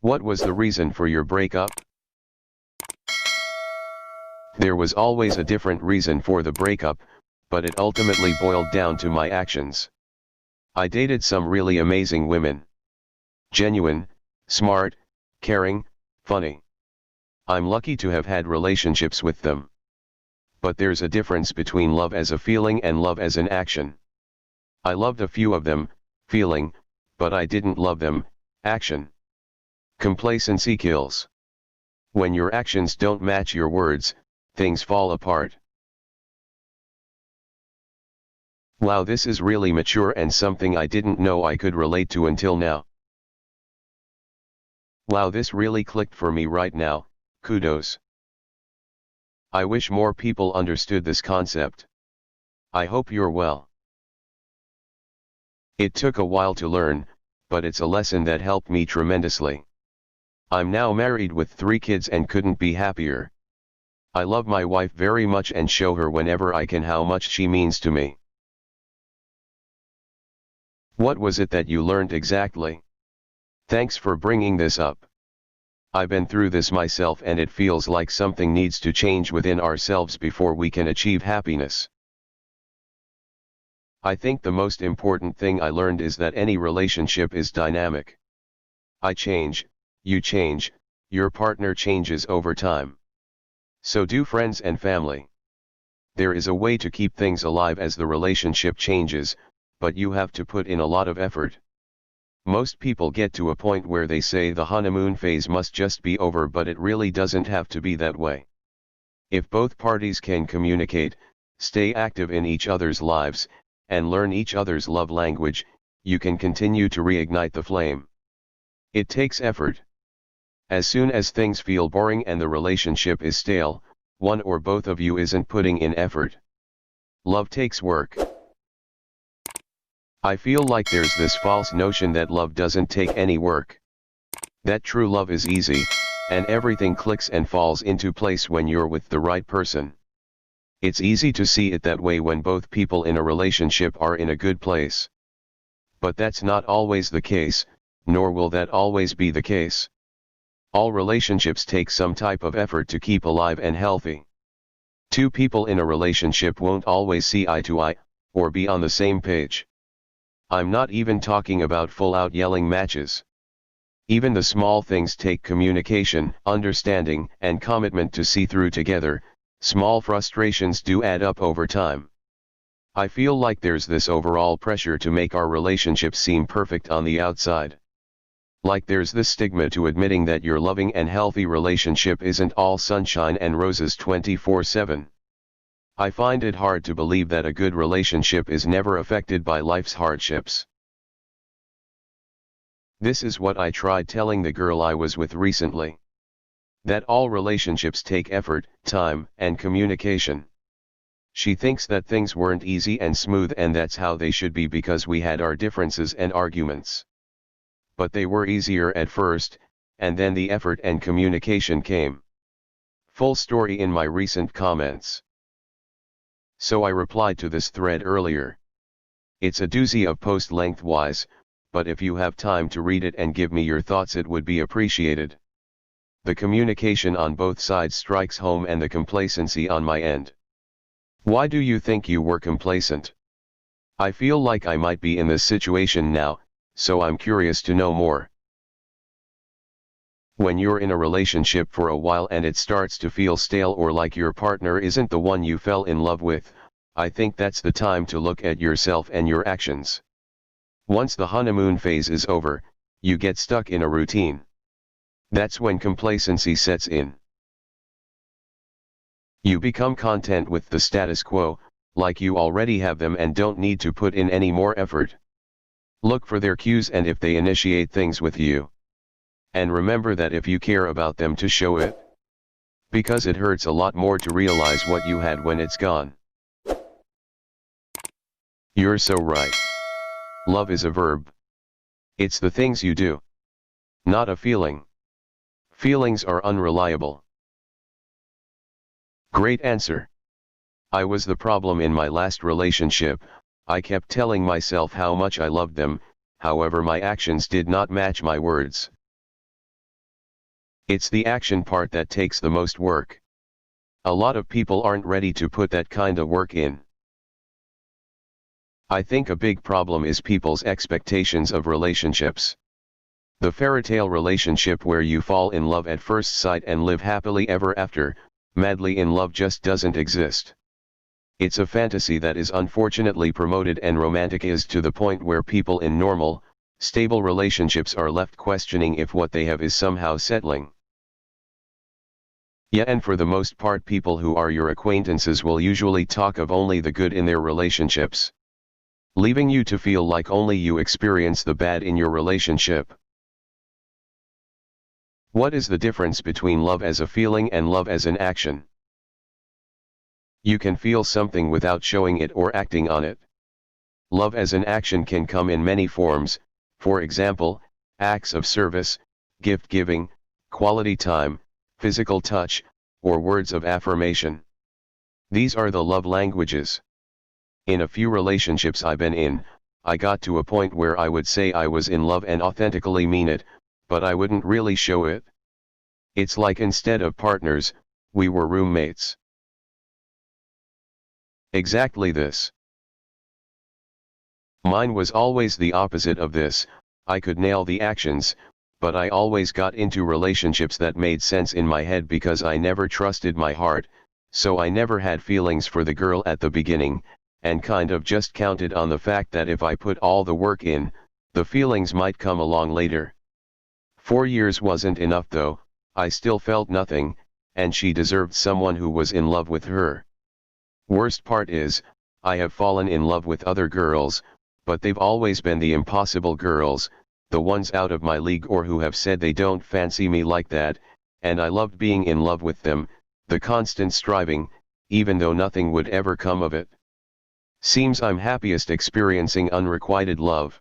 What was the reason for your breakup? There was always a different reason for the breakup, but it ultimately boiled down to my actions. I dated some really amazing women. Genuine, smart, caring, funny. I'm lucky to have had relationships with them. But there's a difference between love as a feeling and love as an action. I loved a few of them, feeling, but I didn't love them, action. Complacency kills. When your actions don't match your words, things fall apart. Wow, this is really mature and something I didn't know I could relate to until now. Wow, this really clicked for me right now, kudos. I wish more people understood this concept. I hope you're well. It took a while to learn, but it's a lesson that helped me tremendously. I'm now married with 3 kids and couldn't be happier. I love my wife very much and show her whenever I can how much she means to me. What was it that you learned exactly? Thanks for bringing this up. I've been through this myself and it feels like something needs to change within ourselves before we can achieve happiness. I think the most important thing I learned is that any relationship is dynamic. I change, you change, your partner changes over time. So do friends and family. There is a way to keep things alive as the relationship changes, but you have to put in a lot of effort. Most people get to a point where they say the honeymoon phase must just be over, but it really doesn't have to be that way. If both parties can communicate, stay active in each other's lives, and learn each other's love language, you can continue to reignite the flame. It takes effort. As soon as things feel boring and the relationship is stale, one or both of you isn't putting in effort. Love takes work. I feel like there's this false notion that love doesn't take any work. That true love is easy, and everything clicks and falls into place when you're with the right person. It's easy to see it that way when both people in a relationship are in a good place. But that's not always the case, nor will that always be the case. All relationships take some type of effort to keep alive and healthy. 2 people in a relationship won't always see eye to eye, or be on the same page. I'm not even talking about full-out yelling matches. Even the small things take communication, understanding, and commitment to see through together. Small frustrations do add up over time. I feel like there's this overall pressure to make our relationship seem perfect on the outside. Like there's this stigma to admitting that your loving and healthy relationship isn't all sunshine and roses 24/7. I find it hard to believe that a good relationship is never affected by life's hardships. This is what I tried telling the girl I was with recently. That all relationships take effort, time, and communication. She thinks that things weren't easy and smooth and that's how they should be because we had our differences and arguments. But they were easier at first, and then the effort and communication came. Full story in my recent comments. So I replied to this thread earlier. It's a doozy of post lengthwise, but if you have time to read it and give me your thoughts it would be appreciated. The communication on both sides strikes home and the complacency on my end. Why do you think you were complacent? I feel like I might be in this situation now, so I'm curious to know more. When you're in a relationship for a while and it starts to feel stale or like your partner isn't the one you fell in love with, I think that's the time to look at yourself and your actions. Once the honeymoon phase is over, you get stuck in a routine. That's when complacency sets in. You become content with the status quo, like you already have them and don't need to put in any more effort. Look for their cues and if they initiate things with you. And remember that if you care about them to show it. Because it hurts a lot more to realize what you had when it's gone. You're so right. Love is a verb. It's the things you do. Not a feeling. Feelings are unreliable. Great answer. I was the problem in my last relationship. I kept telling myself how much I loved them, however my actions did not match my words. It's the action part that takes the most work. A lot of people aren't ready to put that kind of work in. I think a big problem is people's expectations of relationships. The fairytale relationship where you fall in love at first sight and live happily ever after, madly in love, just doesn't exist. It's a fantasy that is unfortunately promoted and romanticized to the point where people in normal, stable relationships are left questioning if what they have is somehow settling. Yeah, and for the most part people who are your acquaintances will usually talk of only the good in their relationships, leaving you to feel like only you experience the bad in your relationship. What is the difference between love as a feeling and love as an action? You can feel something without showing it or acting on it. Love as an action can come in many forms, for example, acts of service, gift giving, quality time, physical touch, or words of affirmation. These are the love languages. In a few relationships I've been in, I got to a point where I would say I was in love and authentically mean it, but I wouldn't really show it. It's like instead of partners, we were roommates. Exactly this. Mine was always the opposite of this. I could nail the actions, but I always got into relationships that made sense in my head because I never trusted my heart, so I never had feelings for the girl at the beginning, and kind of just counted on the fact that if I put all the work in, the feelings might come along later. 4 years wasn't enough though. I still felt nothing, and she deserved someone who was in love with her. Worst part is, I have fallen in love with other girls, but they've always been the impossible girls, the ones out of my league or who have said they don't fancy me like that, and I loved being in love with them, the constant striving, even though nothing would ever come of it. Seems I'm happiest experiencing unrequited love.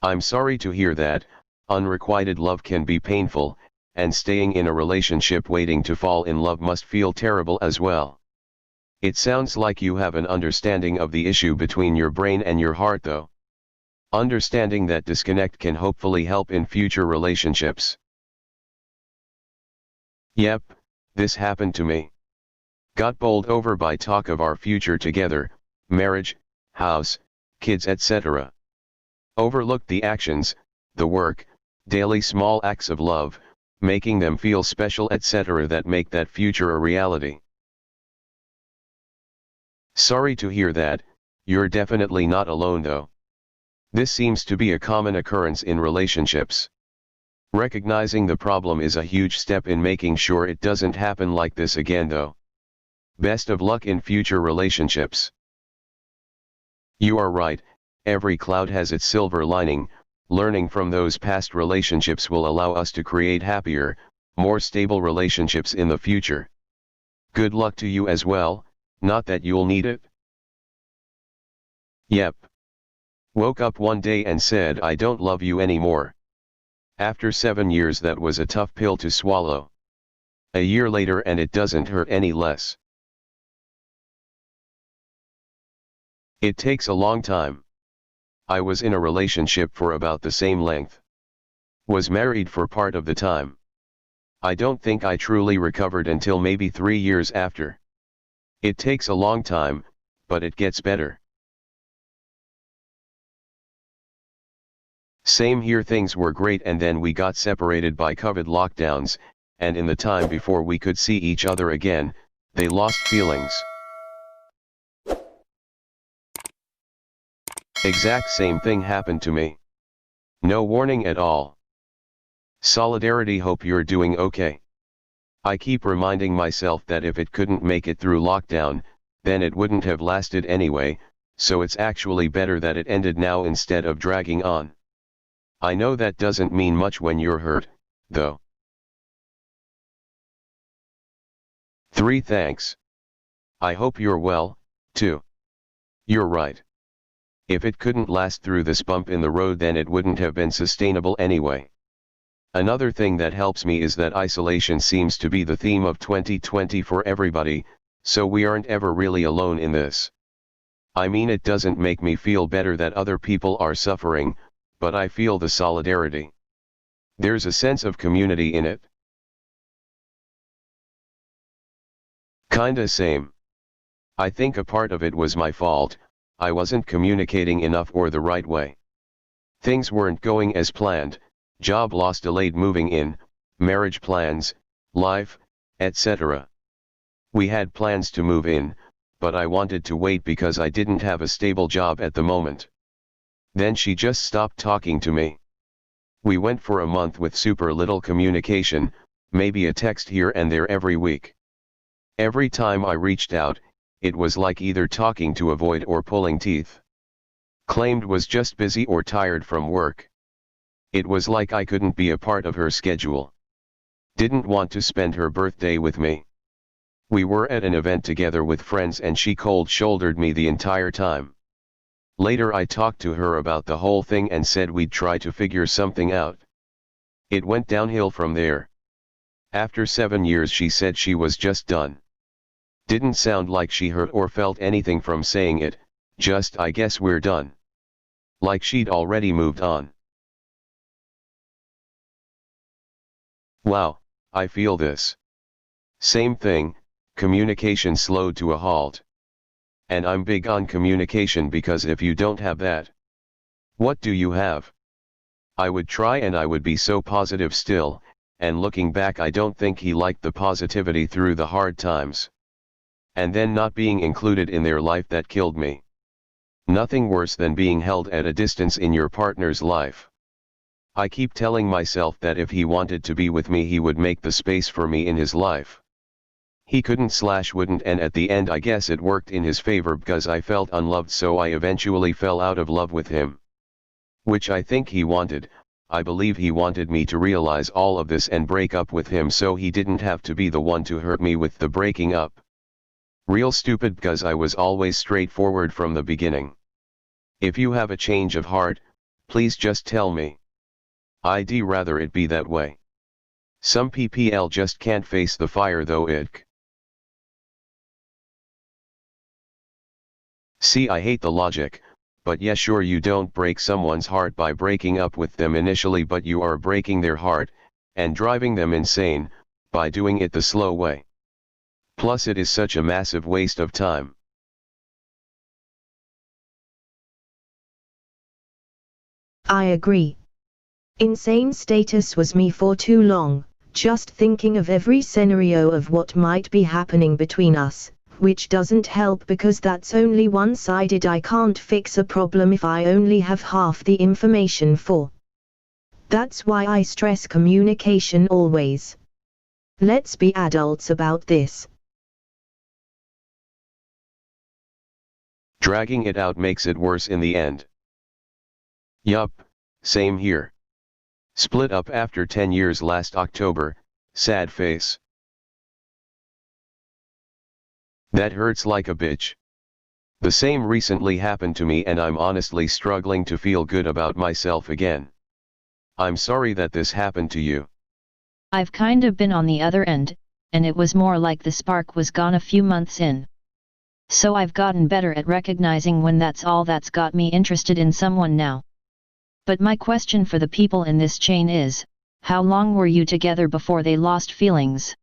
I'm sorry to hear that. Unrequited love can be painful, and staying in a relationship waiting to fall in love must feel terrible as well. It sounds like you have an understanding of the issue between your brain and your heart though. Understanding that disconnect can hopefully help in future relationships. Yep, this happened to me. Got bowled over by talk of our future together, marriage, house, kids, etc. Overlooked the actions, the work, daily small acts of love, making them feel special, etc. that make that future a reality. Sorry to hear that. You're definitely not alone though. This seems to be a common occurrence in relationships. Recognizing the problem is a huge step in making sure it doesn't happen like this again though. Best of luck in future relationships. You are right, every cloud has its silver lining. Learning from those past relationships will allow us to create happier, more stable relationships in the future. Good luck to you as well, not that you'll need it. Yep. Woke up one day and said I don't love you anymore. After 7 years that was a tough pill to swallow. A year later and it doesn't hurt any less. It takes a long time. I was in a relationship for about the same length. Was married for part of the time. I don't think I truly recovered until maybe 3 years after. It takes a long time, but it gets better. Same here, things were great and then we got separated by COVID lockdowns, and in the time before we could see each other again, they lost feelings. Exact same thing happened to me. No warning at all. Solidarity, hope you're doing okay. I keep reminding myself that if it couldn't make it through lockdown, then it wouldn't have lasted anyway, so it's actually better that it ended now instead of dragging on. I know that doesn't mean much when you're hurt, though. 3 Thanks. I hope you're well, too. You're right. If it couldn't last through this bump in the road, then it wouldn't have been sustainable anyway. Another thing that helps me is that isolation seems to be the theme of 2020 for everybody, so we aren't ever really alone in this. I mean, it doesn't make me feel better that other people are suffering, but I feel the solidarity. There's a sense of community in it. Kinda same. I think a part of it was my fault. I wasn't communicating enough or the right way. Things weren't going as planned, job loss delayed moving in, marriage plans, life, etc. We had plans to move in, but I wanted to wait because I didn't have a stable job at the moment. Then she just stopped talking to me. We went for a month with super little communication, maybe a text here and there every week. Every time I reached out, it was like either talking to a void or pulling teeth. Claimed was just busy or tired from work. It was like I couldn't be a part of her schedule. Didn't want to spend her birthday with me. We were at an event together with friends and she cold-shouldered me the entire time. Later I talked to her about the whole thing and said we'd try to figure something out. It went downhill from there. After 7 years she said she was just done. Didn't sound like she hurt or felt anything from saying it, just I guess we're done. Like she'd already moved on. Wow, I feel this. Same thing, communication slowed to a halt. And I'm big on communication because if you don't have that, what do you have? I would try and I would be so positive still, and looking back I don't think he liked the positivity through the hard times. And then not being included in their life that killed me. Nothing worse than being held at a distance in your partner's life. I keep telling myself that if he wanted to be with me he would make the space for me in his life. He couldn't/wouldn't, and at the end I guess it worked in his favor because I felt unloved, so I eventually fell out of love with him. Which I think he wanted. I believe he wanted me to realize all of this and break up with him so he didn't have to be the one to hurt me with the breaking up. Real stupid because I was always straightforward from the beginning. If you have a change of heart, please just tell me. I'd rather it be that way. Some PPL just can't face the fire though. See, I hate the logic, but yeah, sure, you don't break someone's heart by breaking up with them initially, but you are breaking their heart, and driving them insane, by doing it the slow way. Plus it is such a massive waste of time. I agree. Insane status was me for too long, just thinking of every scenario of what might be happening between us, which doesn't help because that's only one-sided. I can't fix a problem if I only have half the information for. That's why I stress communication always. Let's be adults about this. Dragging it out makes it worse in the end. Yup, same here. Split up after 10 years last October, sad face. That hurts like a bitch. The same recently happened to me and I'm honestly struggling to feel good about myself again. I'm sorry that this happened to you. I've kind of been on the other end, and it was more like the spark was gone a few months in. So I've gotten better at recognizing when that's all that's got me interested in someone now. But my question for the people in this chain is, how long were you together before they lost feelings?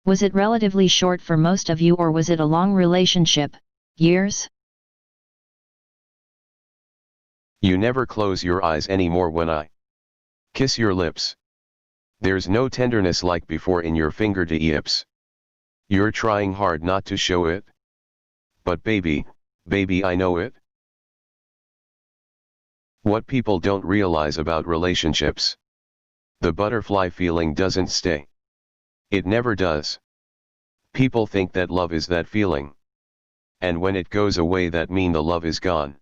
Was it relatively short for most of you, or was it a long relationship, years? You never close your eyes anymore when I kiss your lips. There's no tenderness like before in your fingertips. You're trying hard not to show it. But baby, I know it. What people don't realize about relationships. The butterfly feeling doesn't stay. It never does. People think that love is that feeling. And when it goes away that means the love is gone.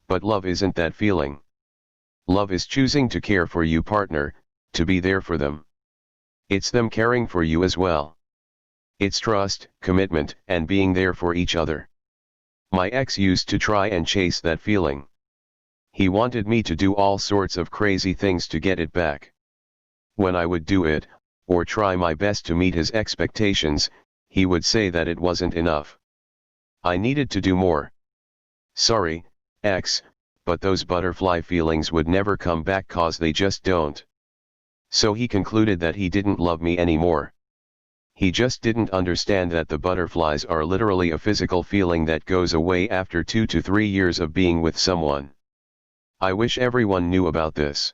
But love isn't that feeling. Love is choosing to care for your partner, to be there for them. It's them caring for you as well. It's trust, commitment, and being there for each other. My ex used to try and chase that feeling. He wanted me to do all sorts of crazy things to get it back. When I would do it, or try my best to meet his expectations, he would say that it wasn't enough. I needed to do more. Sorry, ex, but those butterfly feelings would never come back 'cause they just don't. So he concluded that he didn't love me anymore. He just didn't understand that the butterflies are literally a physical feeling that goes away after 2 to 3 years of being with someone. I wish everyone knew about this.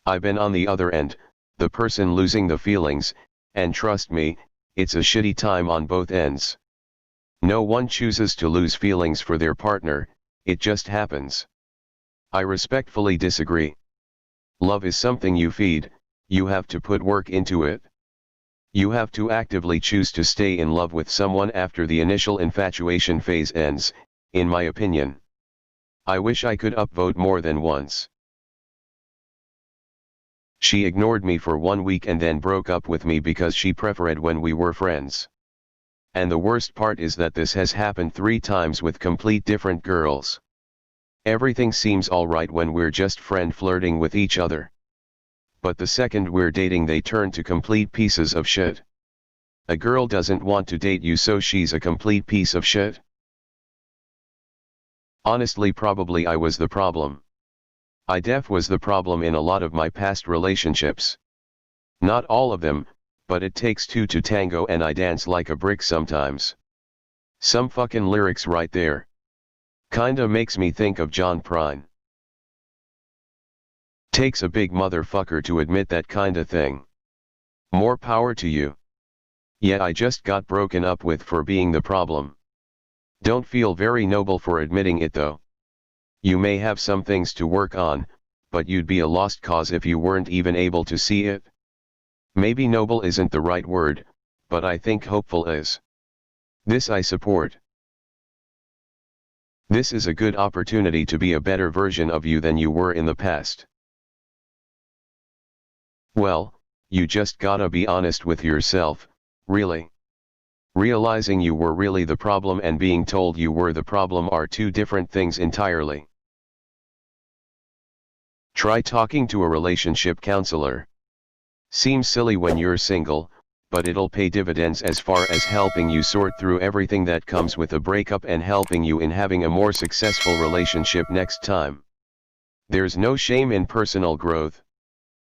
I've been on the other end, the person losing the feelings, and trust me, it's a shitty time on both ends. No one chooses to lose feelings for their partner, it just happens. I respectfully disagree. Love is something you feed, you have to put work into it. You have to actively choose to stay in love with someone after the initial infatuation phase ends, in my opinion. I wish I could upvote more than once. She ignored me for 1 week and then broke up with me because she preferred when we were friends. And the worst part is that this has happened 3 times with complete different girls. Everything seems alright when we're just friend flirting with each other. But the second we're dating they turn to complete pieces of shit. A girl doesn't want to date you so she's a complete piece of shit. Honestly, probably I was the problem. I was the problem in a lot of my past relationships. Not all of them, but it takes 2 to tango and I dance like a brick sometimes. Some fucking lyrics right there. Kinda makes me think of John Prine. Takes a big motherfucker to admit that kinda thing. More power to you. Yeah, I just got broken up with for being the problem. Don't feel very noble for admitting it though. You may have some things to work on, but you'd be a lost cause if you weren't even able to see it. Maybe noble isn't the right word, but I think hopeful is. This I support. This is a good opportunity to be a better version of you than you were in the past. Well, you just gotta be honest with yourself, really. Realizing you were really the problem and being told you were the problem are 2 different things entirely. Try talking to a relationship counselor. Seems silly when you're single, but it'll pay dividends as far as helping you sort through everything that comes with a breakup and helping you in having a more successful relationship next time. There's no shame in personal growth.